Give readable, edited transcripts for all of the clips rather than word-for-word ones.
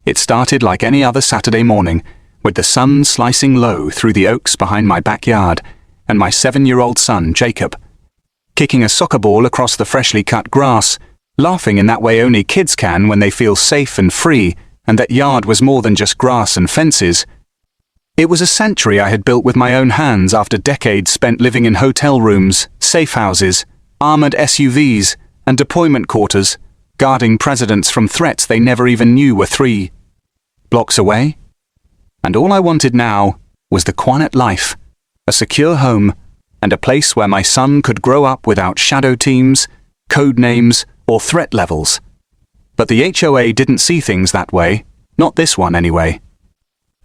It started like any other Saturday morning, with the sun slicing low through the oaks behind my backyard, and my 7-year-old son, Jacob, kicking a soccer ball across the freshly cut grass, laughing in that way only kids can when they feel safe and free, and that yard was more than just grass and fences. It was a sanctuary I had built with my own hands after decades spent living in hotel rooms, safe houses, armored SUVs, and deployment quarters, guarding presidents from threats they never even knew were 3 blocks away. And all I wanted now was the quiet life, a secure home, and a place where my son could grow up without shadow teams, code names, or threat levels. But the HOA didn't see things that way, not this one anyway.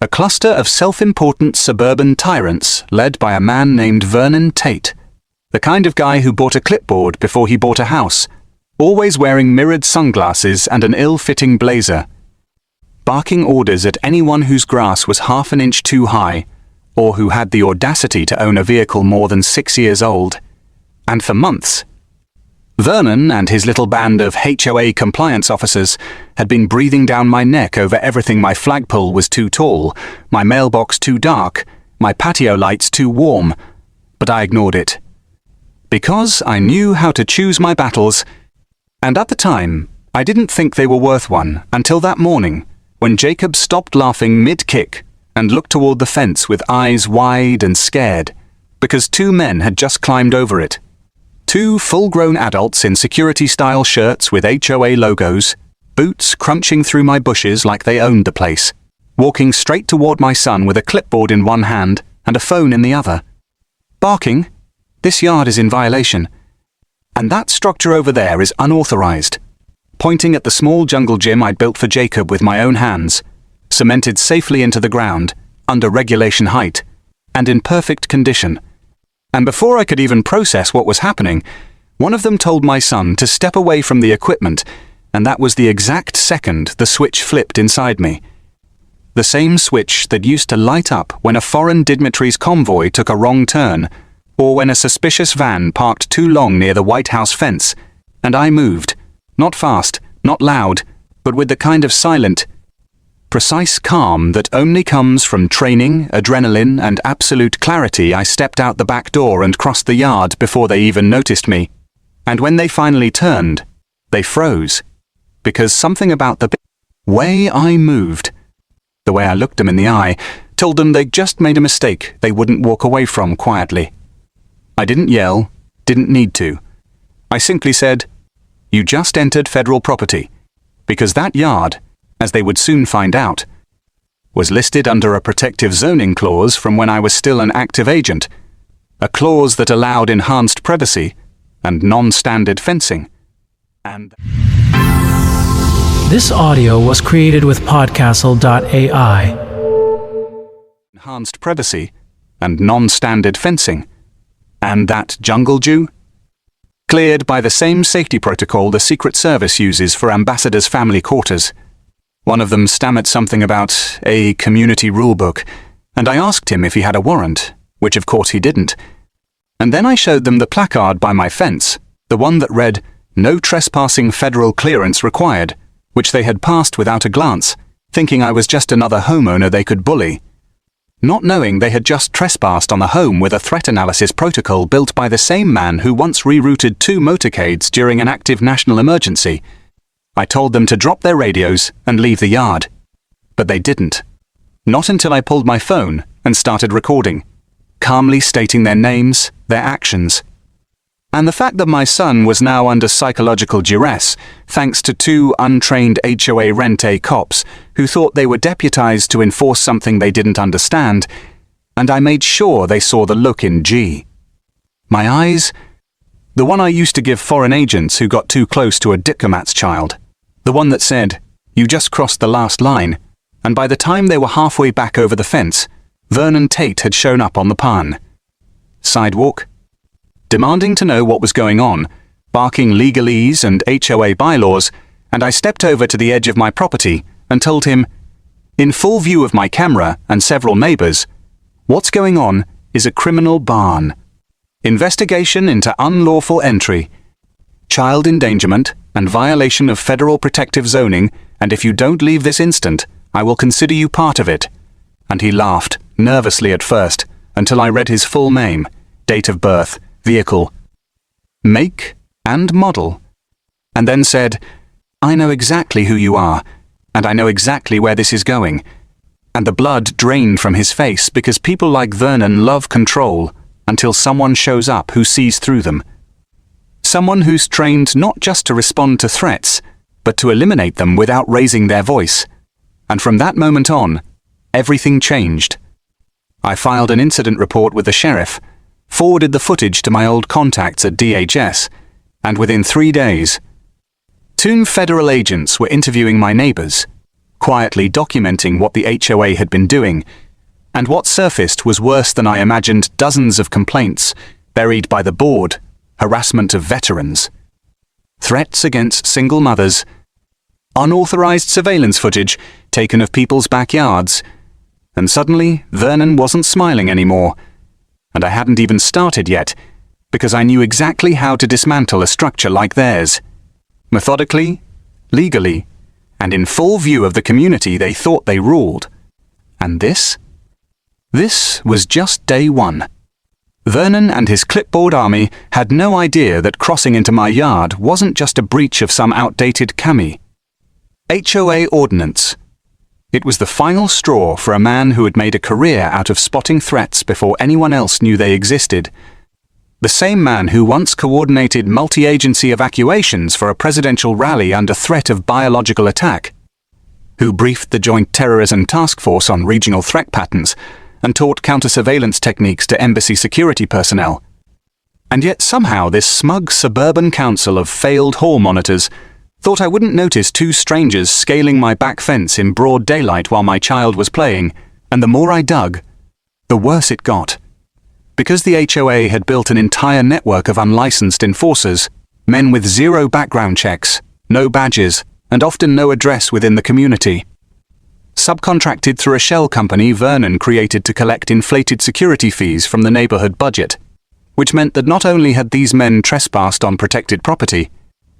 A cluster of self-important suburban tyrants led by a man named Vernon Tate, the kind of guy who bought a clipboard before he bought a house, always wearing mirrored sunglasses and an ill-fitting blazer, barking orders at anyone whose grass was half an inch too high, or who had the audacity to own a vehicle more than 6 years old. And for months, Vernon and his little band of HOA compliance officers had been breathing down my neck over everything my flagpole was too tall, my mailbox too dark, my patio lights too warm, but I ignored it. Because I knew how to choose my battles, and at the time, I didn't think they were worth one until that morning, when Jacob stopped laughing mid-kick and looked toward the fence with eyes wide and scared, because 2 men had just climbed over it. 2 full-grown adults in security-style shirts with HOA logos, boots crunching through my bushes like they owned the place, walking straight toward my son with a clipboard in one hand and a phone in the other. Barking, "This yard is in violation, and that structure over there is unauthorized," pointing at the small jungle gym I'd built for Jacob with my own hands, cemented safely into the ground, under regulation height, and in perfect condition. And before I could even process what was happening, one of them told my son to step away from the equipment, and that was the exact second the switch flipped inside me. The same switch that used to light up when a foreign dignitary's convoy took a wrong turn, or when a suspicious van parked too long near the White House fence, and I moved, not fast, not loud, but with the kind of silent, precise calm that only comes from training, adrenaline, and absolute clarity. I stepped out the back door and crossed the yard before they even noticed me. And when they finally turned, they froze. Because something about the way I moved, the way I looked them in the eye, told them they'd just made a mistake they wouldn't walk away from quietly. I didn't yell, didn't need to. I simply said, "You just entered federal property," because that yard, as they would soon find out, was listed under a protective zoning clause from when I was still an active agent, a clause that allowed enhanced privacy and non-standard fencing. And this audio was created with Podcastle.ai. Enhanced privacy and non-standard fencing. And that jungle Jew? Cleared by the same safety protocol the Secret Service uses for ambassadors' family quarters. One of them stammered something about a community rulebook, and I asked him if he had a warrant, which of course he didn't. And then I showed them the placard by my fence, the one that read, "No trespassing federal clearance required," which they had passed without a glance, thinking I was just another homeowner they could bully. Not knowing they had just trespassed on the home with a threat analysis protocol built by the same man who once rerouted 2 motorcades during an active national emergency. I told them to drop their radios and leave the yard. But they didn't. Not until I pulled my phone and started recording, calmly stating their names, their actions. And the fact that my son was now under psychological duress, thanks to 2 untrained HOA rente cops who thought they were deputized to enforce something they didn't understand, and I made sure they saw the look in G. My eyes, the one I used to give foreign agents who got too close to a diplomat's child. The one that said, "You just crossed the last line," and by the time they were halfway back over the fence, Vernon Tate had shown up on the pan. Sidewalk, demanding to know what was going on, barking legalese and HOA bylaws, and I stepped over to the edge of my property and told him, in full view of my camera and several neighbors, "What's going on is a criminal barn. Investigation into unlawful entry, child endangerment, and violation of federal protective zoning and if you don't leave this instant, I will consider you part of it." And he laughed, nervously at first, until I read his full name, date of birth, vehicle, make and model, and then said, "I know exactly who you are, and I know exactly where this is going." And the blood drained from his face because people like Vernon love control until someone shows up who sees through them. Someone who's trained not just to respond to threats, but to eliminate them without raising their voice. And from that moment on, everything changed. I filed an incident report with the sheriff, forwarded the footage to my old contacts at DHS, and within 3 days, 2 federal agents were interviewing my neighbors, quietly documenting what the HOA had been doing, and what surfaced was worse than I imagined: dozens of complaints, buried by the board, harassment of veterans, threats against single mothers, unauthorized surveillance footage taken of people's backyards, and suddenly Vernon wasn't smiling anymore, and I hadn't even started yet, because I knew exactly how to dismantle a structure like theirs. Methodically, legally, and in full view of the community they thought they ruled. And this? This was just day one. Vernon and his clipboard army had no idea that crossing into my yard wasn't just a breach of some outdated CAMI. HOA ordinance. It was the final straw for a man who had made a career out of spotting threats before anyone else knew they existed. The same man who once coordinated multi-agency evacuations for a presidential rally under threat of biological attack, who briefed the Joint Terrorism Task Force on regional threat patterns and taught counter-surveillance techniques to embassy security personnel. And yet somehow this smug suburban council of failed hall monitors thought I wouldn't notice 2 strangers scaling my back fence in broad daylight while my child was playing, and the more I dug, the worse it got. Because the HOA had built an entire network of unlicensed enforcers, men with 0 background checks, no badges, and often no address within the community. Subcontracted through a shell company Vernon created to collect inflated security fees from the neighborhood budget, which meant that not only had these men trespassed on protected property,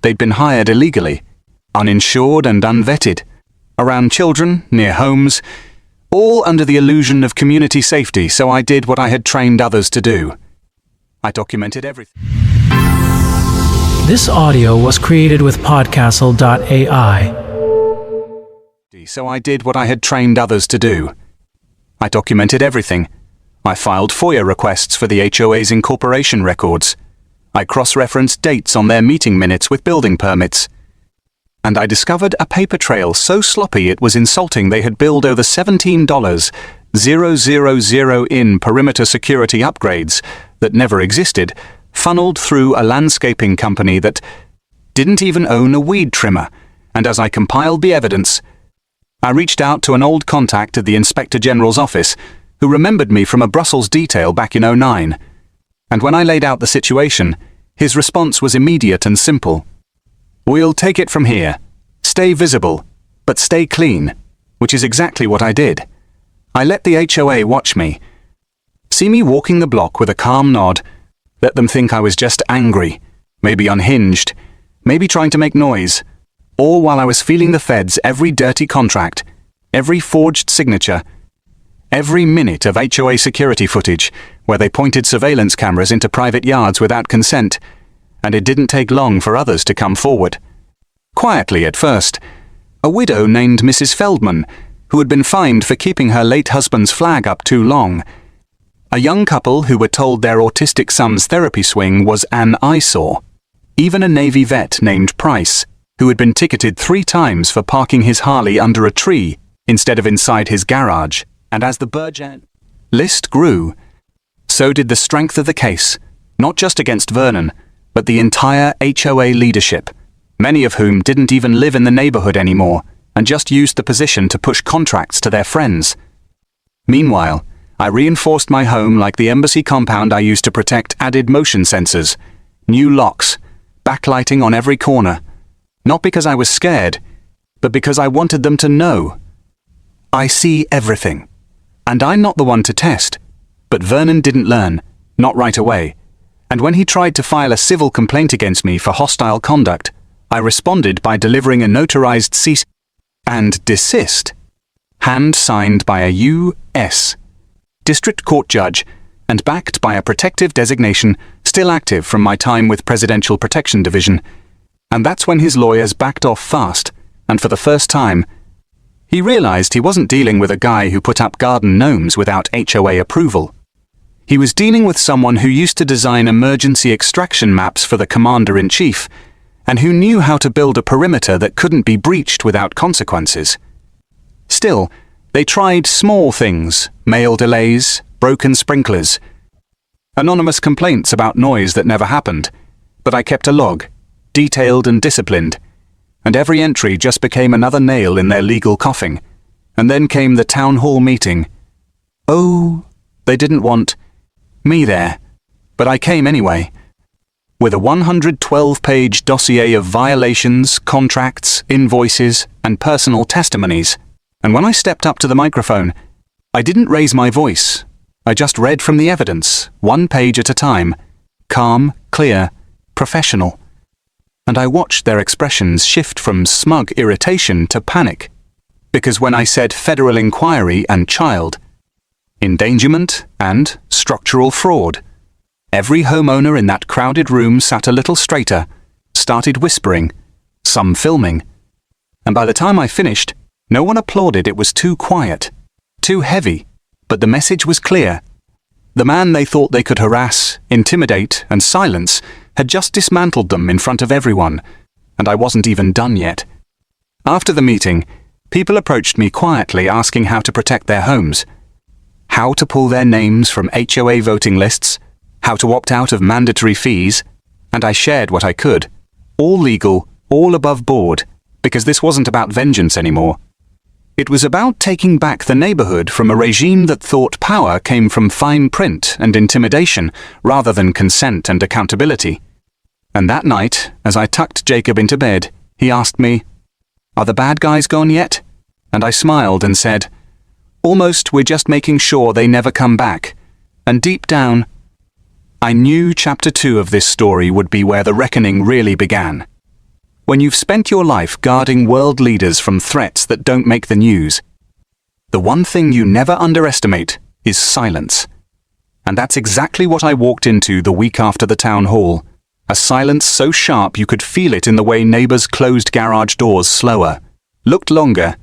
they'd been hired illegally, uninsured and unvetted, around children, near homes, all under the illusion of community safety, so I did what I had trained others to do. I documented everything. This audio was created with podcastle.ai. So I did what I had trained others to do. I documented everything. I filed FOIA requests for the HOA's incorporation records. I cross-referenced dates on their meeting minutes with building permits. And I discovered a paper trail so sloppy it was insulting they had billed over $17,000 in perimeter security upgrades that never existed, funneled through a landscaping company that didn't even own a weed trimmer. And as I compiled the evidence, I reached out to an old contact at the Inspector General's office who remembered me from a Brussels detail back in '09. And when I laid out the situation, his response was immediate and simple. "We'll take it from here. Stay visible, but stay clean," which is exactly what I did. I let the HOA watch me, see me walking the block with a calm nod, let them think I was just angry, maybe unhinged, maybe trying to make noise, all while I was feeling the feds every dirty contract, every forged signature, every minute of HOA security footage where they pointed surveillance cameras into private yards without consent, and it didn't take long for others to come forward. Quietly at first, a widow named Mrs. Feldman, who had been fined for keeping her late husband's flag up too long. A young couple who were told their autistic son's therapy swing was an eyesore. Even a Navy vet named Price, who had been ticketed 3 times for parking his Harley under a tree instead of inside his garage. And as the Burgess list grew, so did the strength of the case, not just against Vernon, but the entire HOA leadership, many of whom didn't even live in the neighborhood anymore and just used the position to push contracts to their friends. Meanwhile, I reinforced my home like the embassy compound I used to protect: added motion sensors, new locks, backlighting on every corner, not because I was scared, but because I wanted them to know. I see everything. And I'm not the one to test. But Vernon didn't learn, not right away. And when he tried to file a civil complaint against me for hostile conduct, I responded by delivering a notarized cease and desist, hand signed by a U.S. District Court judge and backed by a protective designation still active from my time with Presidential Protection Division. And that's when his lawyers backed off fast, and for the first time, he realized he wasn't dealing with a guy who put up garden gnomes without HOA approval. He was dealing with someone who used to design emergency extraction maps for the Commander-in-Chief, and who knew how to build a perimeter that couldn't be breached without consequences. Still, they tried small things, mail delays, broken sprinklers, anonymous complaints about noise that never happened, but I kept a log, detailed and disciplined, and every entry just became another nail in their legal coffin. And then came the town hall meeting. Oh, they didn't want me there, but I came anyway, with a 112-page dossier of violations, contracts, invoices, and personal testimonies. And when I stepped up to the microphone, I didn't raise my voice. I just read from the evidence, one page at a time, calm, clear, professional. And I watched their expressions shift from smug irritation to panic. Because when I said federal inquiry and child, endangerment and structural fraud, every homeowner in that crowded room sat a little straighter, started whispering, some filming. And by the time I finished, no one applauded. It was too quiet, too heavy, but the message was clear. The man they thought they could harass, intimidate, and silence had just dismantled them in front of everyone, and I wasn't even done yet. After the meeting, people approached me quietly asking how to protect their homes, how to pull their names from HOA voting lists, how to opt out of mandatory fees, and I shared what I could, all legal, all above board, because this wasn't about vengeance anymore. It was about taking back the neighborhood from a regime that thought power came from fine print and intimidation rather than consent and accountability. And that night, as I tucked Jacob into bed, he asked me, "Are the bad guys gone yet?" And I smiled and said, "Almost. We're just making sure they never come back." And deep down, I knew chapter 2 of this story would be where the reckoning really began. When you've spent your life guarding world leaders from threats that don't make the news, the one thing you never underestimate is silence. And that's exactly what I walked into the week after the town hall. A silence so sharp you could feel it in the way neighbors closed garage doors slower, looked longer,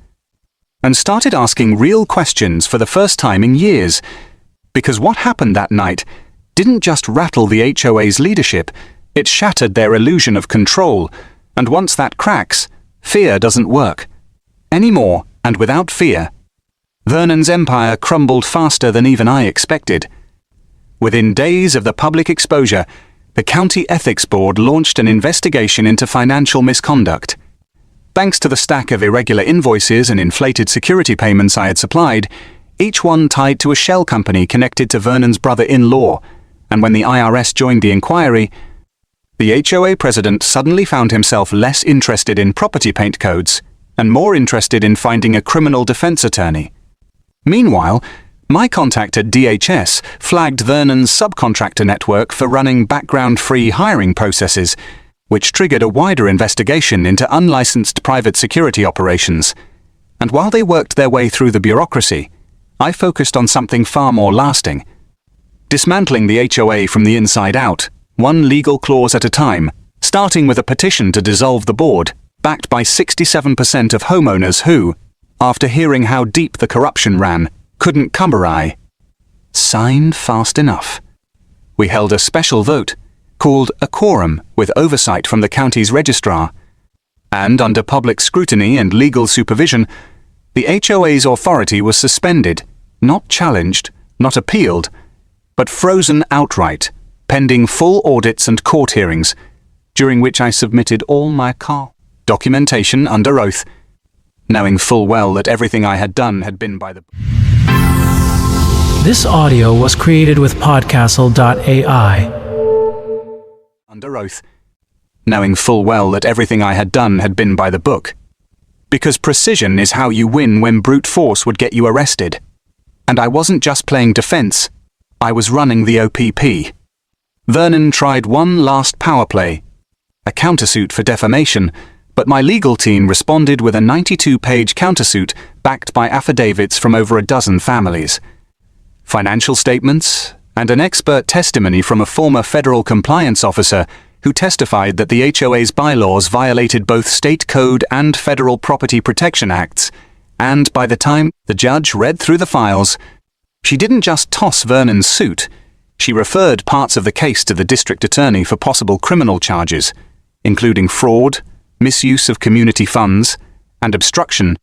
and started asking real questions for the first time in years. Because what happened that night didn't just rattle the HOA's leadership, it shattered their illusion of control. And once that cracks, fear doesn't work anymore, and without fear, Vernon's empire crumbled faster than even I expected. Within days of the public exposure, the County Ethics Board launched an investigation into financial misconduct. Thanks to the stack of irregular invoices and inflated security payments I had supplied, each one tied to a shell company connected to Vernon's brother-in-law, and when the IRS joined the inquiry, the HOA president suddenly found himself less interested in property paint codes and more interested in finding a criminal defense attorney. Meanwhile, my contact at DHS flagged Vernon's subcontractor network for running background-free hiring processes, which triggered a wider investigation into unlicensed private security operations. And while they worked their way through the bureaucracy, I focused on something far more lasting. Dismantling the HOA from the inside out, one legal clause at a time, starting with a petition to dissolve the board, backed by 67% of homeowners who, after hearing how deep the corruption ran, couldn't come awry. Sign fast enough. We held a special vote, called a quorum, with oversight from the county's registrar. And under public scrutiny and legal supervision, the HOA's authority was suspended, not challenged, not appealed, but frozen outright, pending full audits and court hearings, during which I submitted all my documentation under oath, knowing full well that everything I had done had been by the... This audio was created with podcastle.ai. Under oath, knowing full well that everything I had done had been by the book. Because precision is how you win when brute force would get you arrested. And I wasn't just playing defense, I was running the OPP. Vernon tried one last power play, a countersuit for defamation, But my legal team responded with a 92-page countersuit backed by affidavits from over a dozen families, financial statements, and an expert testimony from a former federal compliance officer who testified that the HOA's bylaws violated both state code and federal property protection acts. And by the time the judge read through the files, she didn't just toss Vernon's suit, she referred parts of the case to the district attorney for possible criminal charges, including fraud, misuse of community funds, and obstruction.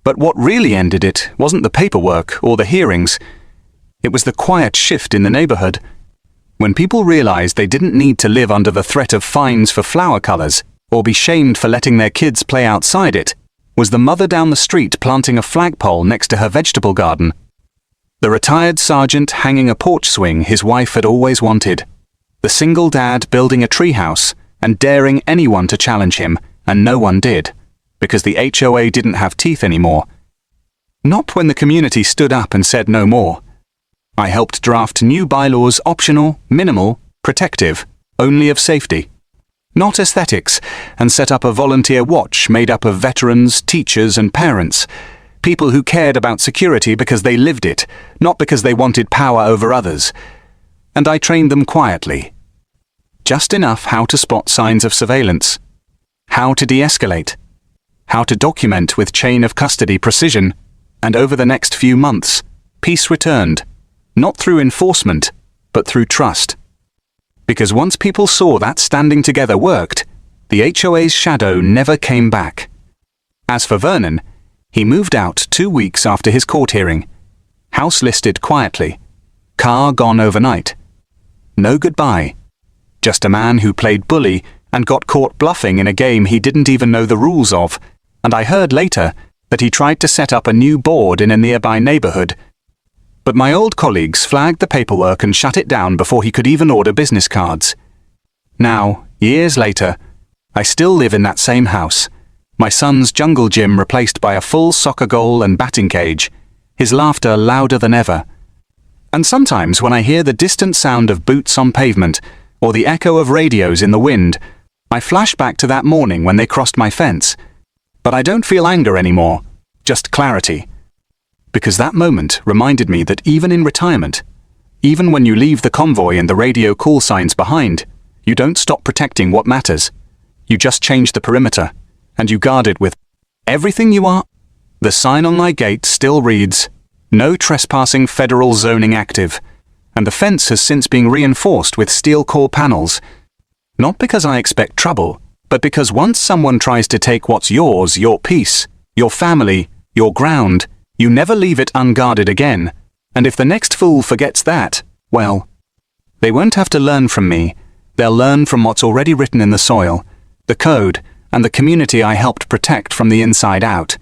But what really ended it wasn't the paperwork or the hearings. It was the quiet shift in the neighborhood. When people realized they didn't need to live under the threat of fines for flower colors or be shamed for letting their kids play outside it, was the mother down the street planting a flagpole next to her vegetable garden, the retired sergeant hanging a porch swing his wife had always wanted, the single dad building a treehouse and daring anyone to challenge him, and no one did, because the HOA didn't have teeth anymore. Not when the community stood up and said no more. I helped draft new bylaws, optional, minimal, protective, only of safety, not aesthetics, and set up a volunteer watch made up of veterans, teachers, and parents, people who cared about security because they lived it, not because they wanted power over others. And I trained them quietly. Just enough how to spot signs of surveillance, how to de-escalate, how to document with chain of custody precision, and over the next few months, peace returned, not through enforcement, but through trust. Because once people saw that standing together worked, the HOA's shadow never came back. As for Vernon, he moved out 2 weeks after his court hearing. House listed quietly. Car gone overnight. No goodbye. Just a man who played bully and got caught bluffing in a game he didn't even know the rules of, and I heard later that he tried to set up a new board in a nearby neighborhood. But my old colleagues flagged the paperwork and shut it down before he could even order business cards. Now, years later, I still live in that same house. My son's jungle gym replaced by a full soccer goal and batting cage, his laughter louder than ever. And sometimes when I hear the distant sound of boots on pavement or the echo of radios in the wind, I flash back to that morning when they crossed my fence. But I don't feel anger anymore, just clarity. Because that moment reminded me that even in retirement, even when you leave the convoy and the radio call signs behind, you don't stop protecting what matters. You just change the perimeter, and you guard it with everything you are. The sign on my gate still reads, "No trespassing, federal zoning active," and the fence has since been reinforced with steel core panels. Not because I expect trouble, but because once someone tries to take what's yours, your peace, your family, your ground, you never leave it unguarded again. And if the next fool forgets that, well, they won't have to learn from me. They'll learn from what's already written in the soil, the code, and the community I helped protect from the inside out.